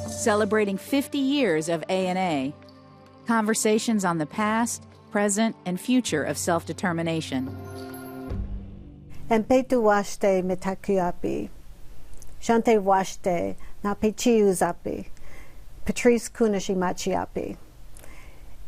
Celebrating 50 years of ANA. Conversations on the past, present, and future of self-determination. And petu washte mitakuapi. Shante washte na pechiuzapi. Patrice Kunishimachiapi.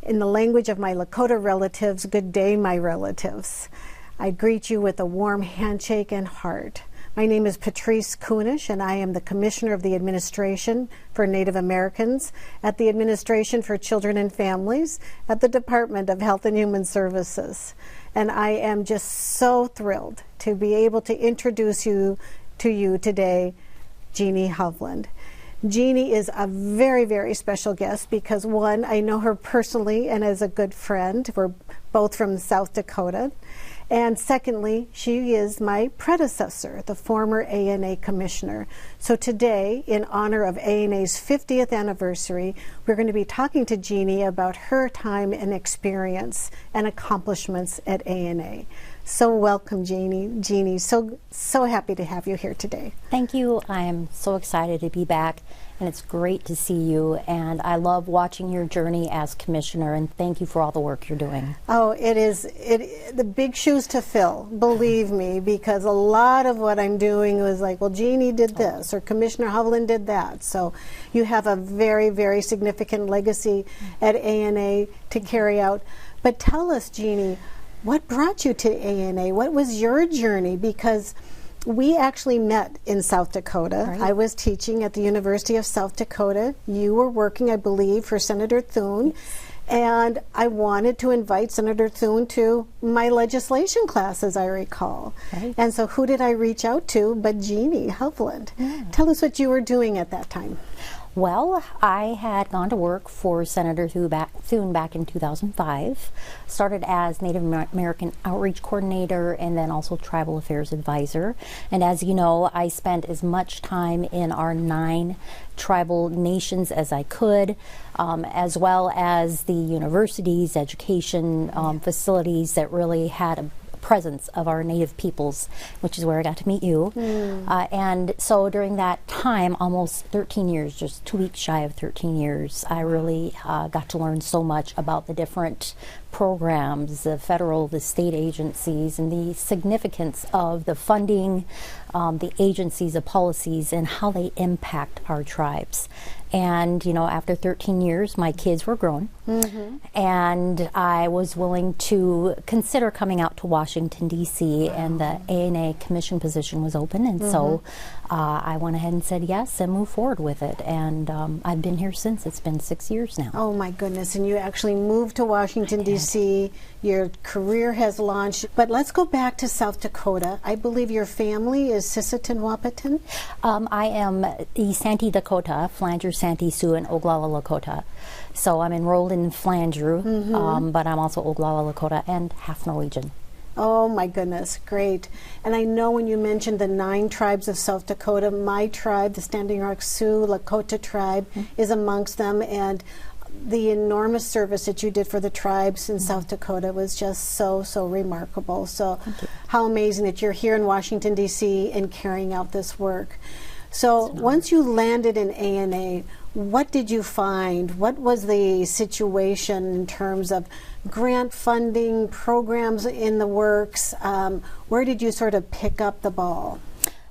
In the language of my Lakota relatives, good day, my relatives. I greet you with a warm handshake and heart. My name is Patrice Kunish, and I am the Commissioner of the Administration for Native Americans at the Administration for Children and Families at the Department of Health and Human Services. And I am just so thrilled to be able to introduce you today, Jeannie Hovland. Jeannie is a very, very special guest because, one, I know her personally and as a good friend. We're both from South Dakota. And secondly, she is my predecessor, the former ANA Commissioner. So today, in honor of ANA's 50th anniversary, we're going to be talking to Jeannie about her time and experience and accomplishments at ANA. So welcome, Jeannie. Jeannie, so happy to have you here today. Thank you. I am so excited to be back, and it's great to see you. And I love watching your journey as commissioner, and thank you for all the work you're doing. Oh, it is the big shoes to fill, believe me, because a lot of what I'm doing was like, well, Jeannie did this, or Commissioner Hovland did that. So you have a very, very significant legacy at ANA to carry out. But tell us, Jeannie, what brought you to ANA? What was your journey? Because we actually met in South Dakota. Right. I was teaching at the University of South Dakota. You were working, I believe, for Senator Thune. And I wanted to invite Senator Thune to my legislation class, as I recall. Right. And so who did I reach out to but Jeannie Hovland? Yeah. Tell us what you were doing at that time. Well, I had gone to work for Senator Thune back in 2005. Started as Native American Outreach Coordinator and then also Tribal Affairs Advisor. And as you know, I spent as much time in our 9 tribal nations as I could, as well as the universities, education facilities that really had a presence of our Native peoples, which is where I got to meet you. And so during that time, almost 13 years, just 2 weeks shy of 13 years, I really got to learn so much about the different programs, the federal, the state agencies, and the significance of the funding, the agencies, the policies, and how they impact our tribes. And, you know, after 13 years, my kids were grown, and I was willing to consider coming out to Washington, D.C., and the ANA commission position was open, and so I went ahead and said yes and moved forward with it. And I've been here since. It's been 6 years now. Oh, my goodness. And you actually moved to Washington, D.C. Your career has launched. But let's go back to South Dakota. I believe your family is Sisseton Wahpeton? I am the Santee Dakota, Flanger, Santee Sioux, and Oglala Lakota. So I'm enrolled in Flanger, but I'm also Oglala Lakota and half Norwegian. Oh my goodness, great. And I know when you mentioned the 9 tribes of South Dakota, my tribe, the Standing Rock Sioux Lakota tribe, is amongst them, and the enormous service that you did for the tribes in South Dakota was just so remarkable. So how amazing that you're here in Washington, D.C. and carrying out this work. So once you landed in ANA, what did you find? What was the situation in terms of grant funding, programs in the works? Where did you sort of pick up the ball?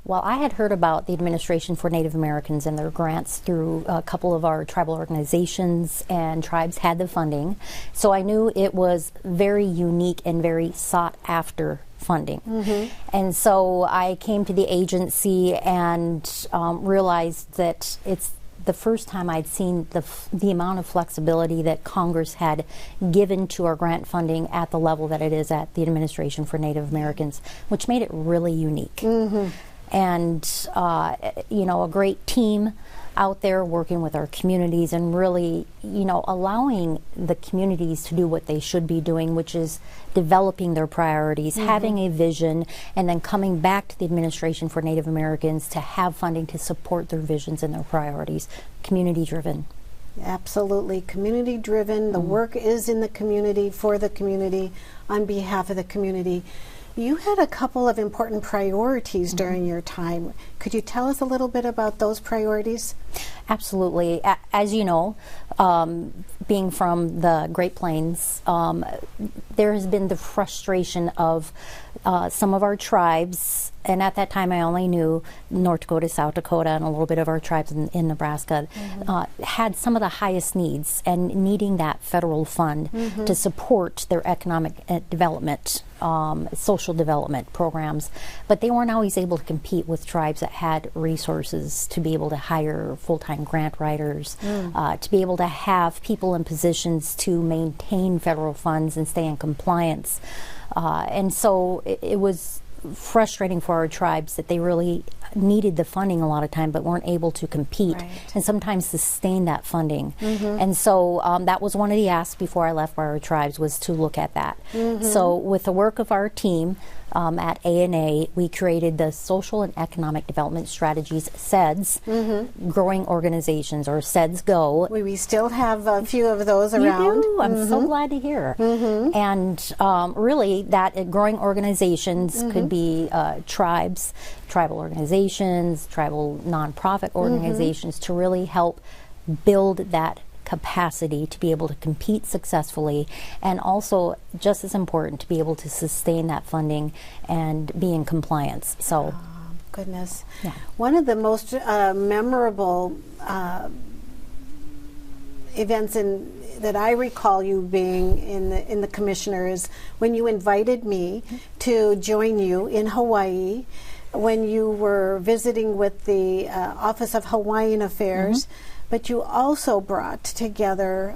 Well, I had heard about the Administration for Native Americans and their grants through a couple of our tribal organizations, and tribes had the funding. So I knew it was very unique and very sought after funding. And so I came to the agency and realized that it's the first time I'd seen the amount of flexibility that Congress had given to our grant funding at the level that it is at the Administration for Native Americans, which made it really unique. And you know, a great team out there working with our communities and really, you know, allowing the communities to do what they should be doing, which is developing their priorities, having a vision, and then coming back to the Administration for Native Americans to have funding to support their visions and their priorities. Community driven. Absolutely, community driven. The work is in the community, for the community, on behalf of the community. You had a couple of important priorities during your time. Could you tell us a little bit about those priorities? Absolutely. As you know, being from the Great Plains, there has been the frustration of some of our tribes, and at that time I only knew North Dakota, South Dakota, and a little bit of our tribes in Nebraska, had some of the highest needs and needing that federal fund to support their economic development, social development programs. But they weren't always able to compete with tribes that had resources to be able to hire full-time grant writers, to be able to have people in positions to maintain federal funds and stay in compliance. And so it was frustrating for our tribes that they really needed the funding a lot of time but weren't able to compete and sometimes sustain that funding. And so that was one of the asks before I left for our tribes, was to look at that. So with the work of our team at ANA, we created the Social and Economic Development Strategies, SEDS, growing organizations, or SEDS Go. We still have a few of those around. You do? I'm so glad to hear. And really, that growing organizations could be tribes, tribal organizations, tribal nonprofit organizations, to really help build that capacity to be able to compete successfully, and also, just as important, to be able to sustain that funding and be in compliance. So, goodness. One of the most memorable events that I recall you being in the commissioner is when you invited me to join you in Hawaii when you were visiting with the Office of Hawaiian Affairs. But you also brought together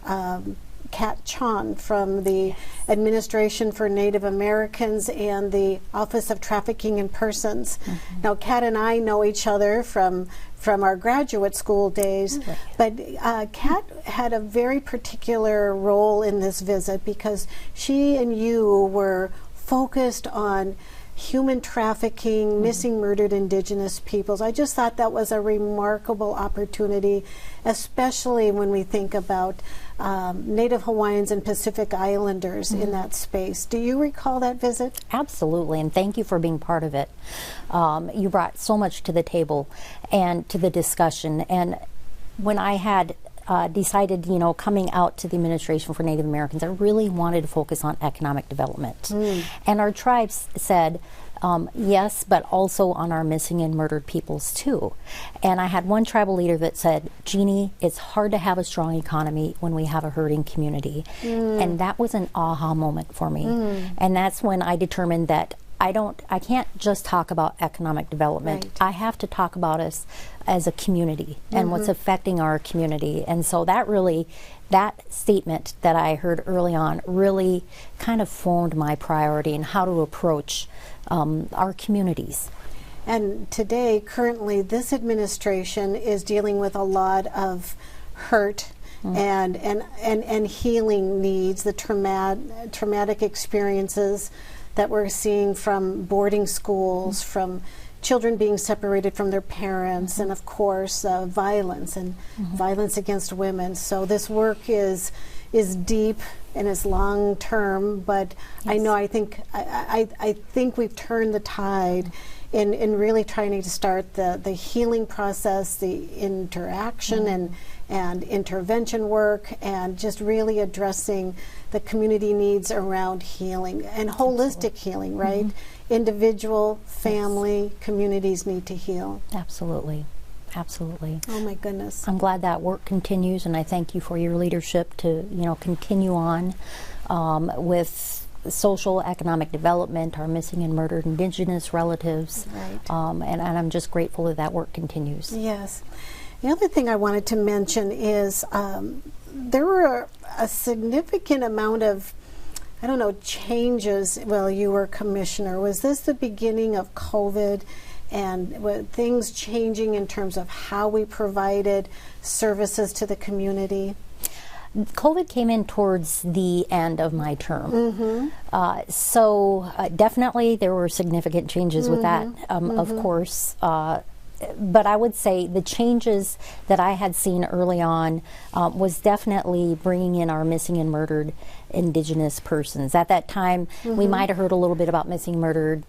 Kat Chon from the Administration for Native Americans and the Office of Trafficking in Persons. Now, Kat and I know each other from our graduate school days, but Kat had a very particular role in this visit because she and you were focused on human trafficking, missing, murdered Indigenous peoples. I just thought that was a remarkable opportunity, especially when we think about Native Hawaiians and Pacific Islanders in that space. Do you recall that visit? Absolutely, and thank you for being part of it. You brought so much to the table and to the discussion. And when I had decided, coming out to the Administration for Native Americans, I really wanted to focus on economic development. And our tribes said, yes, but also on our missing and murdered peoples too. And I had one tribal leader that said, Jeannie, it's hard to have a strong economy when we have a hurting community. And that was an aha moment for me. And that's when I determined that I can't just talk about economic development. I have to talk about us as a community and what's affecting our community. And so that statement that I heard early on really kind of formed my priority in how to approach our communities. And today, currently, this administration is dealing with a lot of hurt and healing needs, the traumatic experiences that we're seeing from boarding schools, from children being separated from their parents, and of course violence and violence against women. So this work is deep and is long term, but I think we've turned the tide in really trying to start the healing process, the interaction and intervention work, and just really addressing the community needs around healing and holistic healing, right? Individual, family, communities need to heal. Absolutely. Absolutely. Oh my goodness. I'm glad that work continues, and I thank you for your leadership to continue on with social economic development, our missing and murdered Indigenous relatives, and I'm just grateful that work continues. Yes. The other thing I wanted to mention is there were a significant amount of, changes while you were commissioner. Was this the beginning of COVID, and were things changing in terms of how we provided services to the community? COVID came in towards the end of my term. So definitely there were significant changes with that, of course. But I would say the changes that I had seen early on was definitely bringing in our missing and murdered Indigenous persons. At that time, we might have heard a little bit about missing, murdered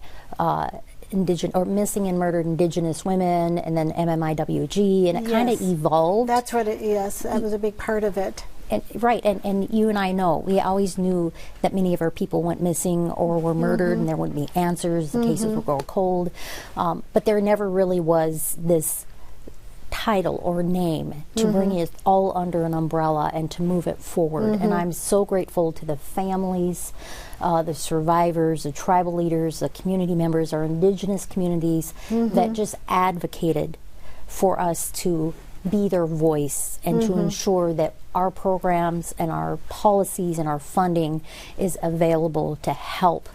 missing and murdered Indigenous women, and then MMIWG, and it kind of evolved. That's what it is. That was a big part of it. And you and I know, we always knew that many of our people went missing or were murdered, and there wouldn't be answers, the cases would go cold, but there never really was this title or name to bring it all under an umbrella and to move it forward. And I'm so grateful to the families, the survivors, the tribal leaders, the community members, our Indigenous communities that just advocated for us to be their voice and to ensure that our programs and our policies and our funding is available to help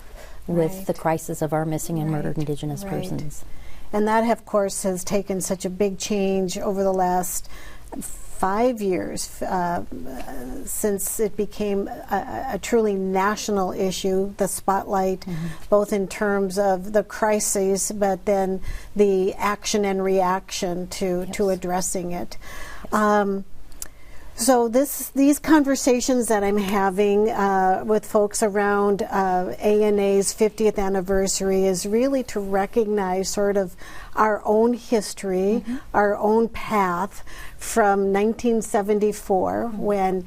with the crisis of our missing and murdered Indigenous persons. And that, of course, has taken such a big change over the last 5 years since it became a truly national issue, the spotlight, both in terms of the crises, but then the action and reaction to addressing it. So these conversations that I'm having with folks around ANA's 50th anniversary is really to recognize sort of our own history, our own path from 1974 when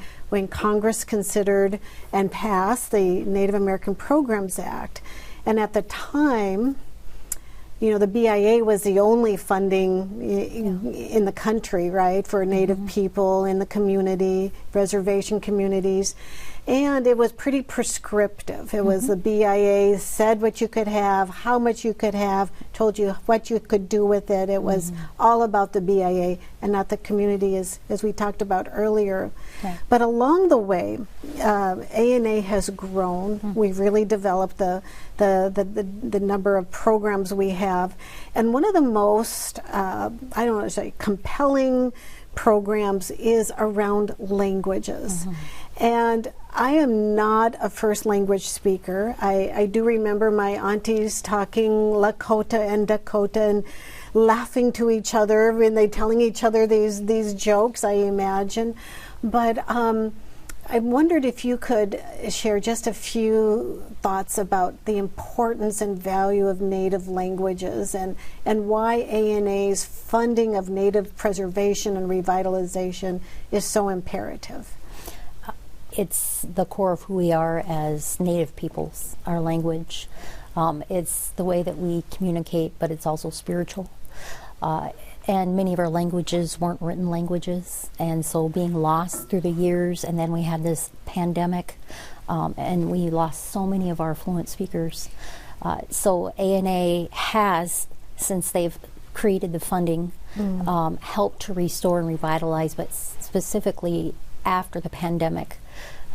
Congress considered and passed the Native American Programs Act. And at the time, you know, the BIA was the only funding in the country, right, for Native people in the community, reservation communities. And it was pretty prescriptive. It was the BIA said what you could have, how much you could have, told you what you could do with it. It was all about the BIA and not the community, as we talked about earlier. Okay. But along the way, ANA has grown. We've really developed the number of programs we have. And one of the most, I don't want to say compelling programs is around languages. And I am not a first language speaker. I do remember my aunties talking Lakota and Dakota and laughing to each other when they telling each other these jokes, I imagine. But I wondered if you could share just a few thoughts about the importance and value of Native languages and why ANA's funding of Native preservation and revitalization is so imperative. It's the core of who we are as Native peoples, our language. It's the way that we communicate, but it's also spiritual. And many of our languages weren't written languages, and so being lost through the years, and then we had this pandemic, and we lost so many of our fluent speakers. So ANA has, since they've created the funding, helped to restore and revitalize, but specifically after the pandemic,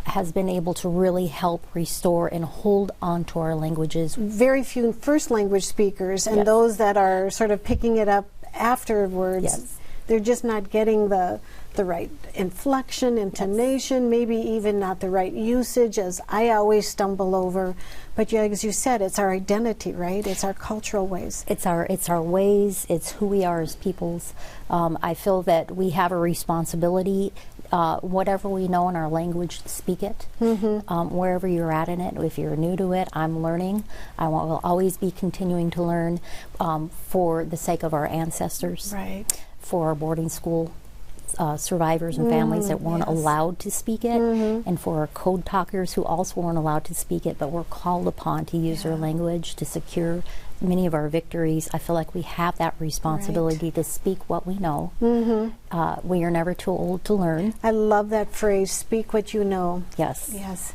has been able to really help restore and hold on to our languages. Very few first language speakers, and those that are sort of picking it up afterwards, they're just not getting the right inflection, intonation, maybe even not the right usage, as I always stumble over. But as you said, it's our identity, right? It's our cultural ways. It's our ways. It's who we are as peoples. I feel that we have a responsibility. Whatever we know in our language, speak it. Wherever you're at in it. If you're new to it, I'm learning. I will always be continuing to learn for the sake of our ancestors, for our boarding school survivors and families that weren't allowed to speak it, and for our code talkers who also weren't allowed to speak it but were called upon to use their language to secure many of our victories. I feel like we have that responsibility to speak what we know. We are never too old to learn. I love that phrase, speak what you know. Yes.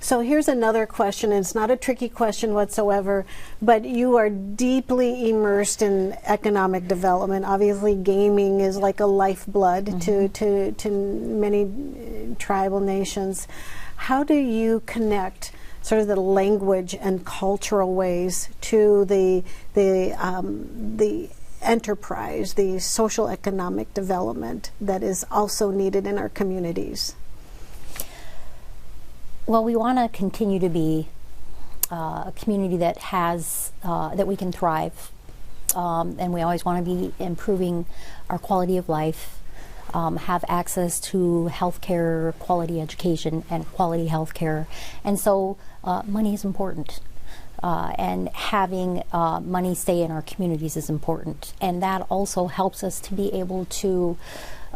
So here's another question, and it's not a tricky question whatsoever, but you are deeply immersed in economic development. Obviously gaming is like a lifeblood to many tribal nations. How do you connect sort of the language and cultural ways to the enterprise, the social economic development that is also needed in our communities? Well, we want to continue to be a community that has that we can thrive, and we always want to be improving our quality of life, have access to healthcare, quality education, and quality healthcare. And so money is important. and having money stay in our communities is important. And that also helps us to be able to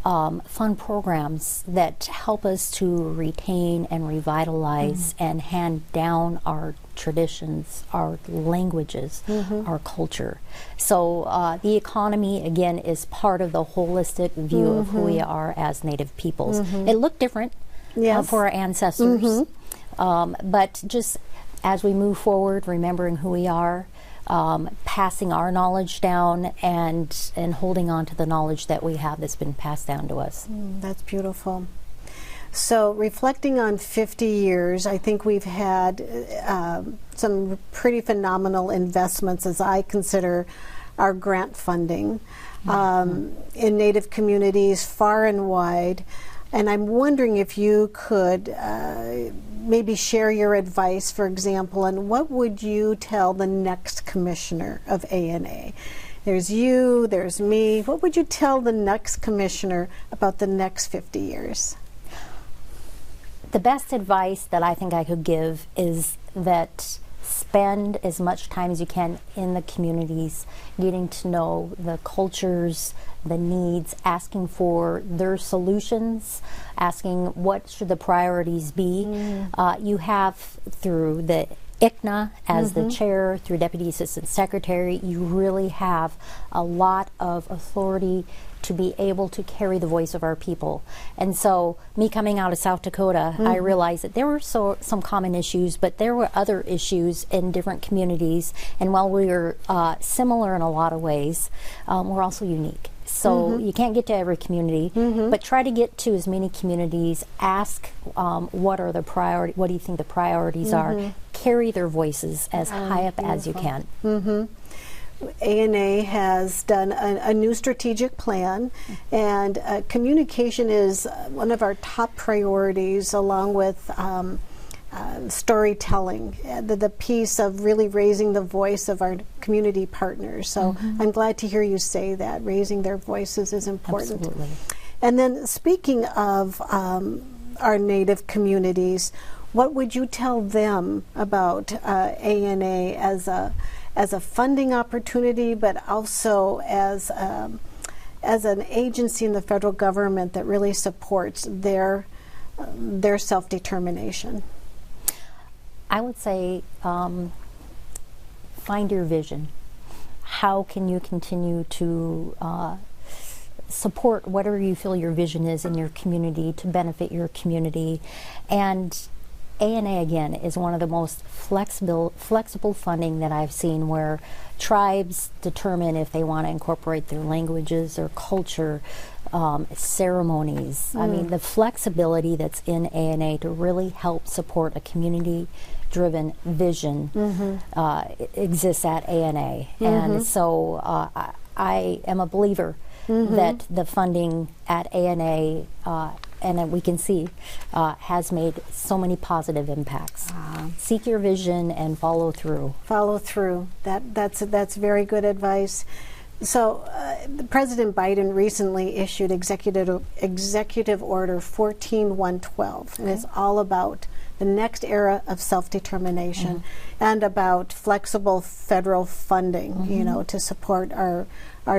fund programs that help us to retain and revitalize and hand down our traditions, our languages, our culture. So the economy, again, is part of the holistic view of who we are as Native peoples. It looked different for our ancestors, but just as we move forward, remembering who we are, passing our knowledge down and holding on to the knowledge that we have that's been passed down to us. That's beautiful. So reflecting on 50 years, I think we've had some pretty phenomenal investments, as I consider our grant funding in Native communities far and wide. And I'm wondering if you could maybe share your advice, for example, and what would you tell the next commissioner of ANA? There's you, there's me. What would you tell the next commissioner about the next 50 years? The best advice that I think I could give is that spend as much time as you can in the communities, getting to know the cultures, the needs, asking for their solutions, asking what should the priorities be. You have, through the ICNA as the chair, through Deputy Assistant Secretary, you really have a lot of authority to be able to carry the voice of our people. And so, me coming out of South Dakota, I realized that there were some common issues, but there were other issues in different communities. And while we were similar in a lot of ways, we're also unique. So you can't get to every community, but try to get to as many communities. Ask what are the what do you think the priorities are? Carry their voices as high up as you can. ANA has done a new strategic plan, and communication is one of our top priorities, along with storytelling, the piece of really raising the voice of our community partners. So I'm glad to hear you say that. Raising their voices is important. Absolutely. And then, speaking of our Native communities, what would you tell them about ANA as a funding opportunity, but also as an agency in the federal government that really supports their self-determination? I would say find your vision. How can you continue to support whatever you feel your vision is in your community to benefit your community? And ANA, again, is one of the most flexible funding that I've seen, where tribes determine if they want to incorporate their languages or culture, ceremonies. I mean, the flexibility that's in ANA to really help support a community-driven vision exists at ANA. And so I am a believer that the funding at ANA and we can see has made so many positive impacts. Seek your vision and follow through. Follow through. That's very good advice. So, President Biden recently issued Executive Order 14112, and it's all about the next era of self-determination and about flexible federal funding, you know, to support our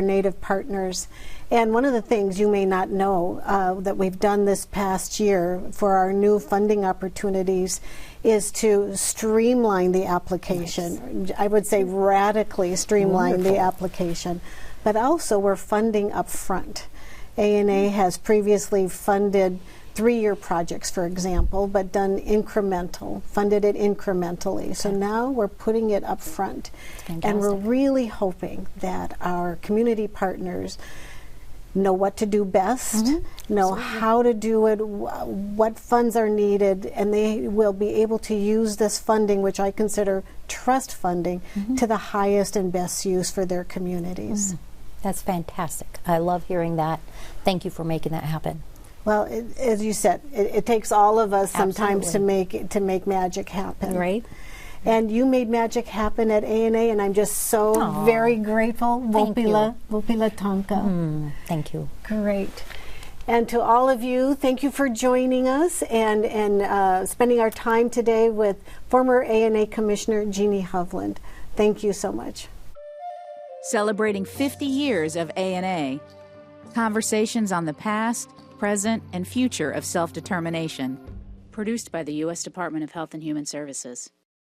Native partners. And one of the things you may not know that we've done this past year for our new funding opportunities is to streamline the application. Nice. I would say radically streamline the application. But also, we're funding up front. ANA has previously funded 3-year projects, for example, but funded it incrementally. So now we're putting it up front. And we're really hoping that our community partners know what to do best, know how to do it, what funds are needed, and they will be able to use this funding, which I consider trust funding, to the highest and best use for their communities. That's fantastic. I love hearing that. Thank you for making that happen. Well, as you said, it takes all of us sometimes to make magic happen. Right. And you made magic happen at ANA, and I'm just so very grateful. Thank you. Wopila Tonka. Thank you. Great. And to all of you, thank you for joining us and spending our time today with former ANA Commissioner Jeannie Hovland. Thank you so much. Celebrating 50 years of ANA. Conversations on the past, present, and future of self-determination. Produced by the U.S. Department of Health and Human Services.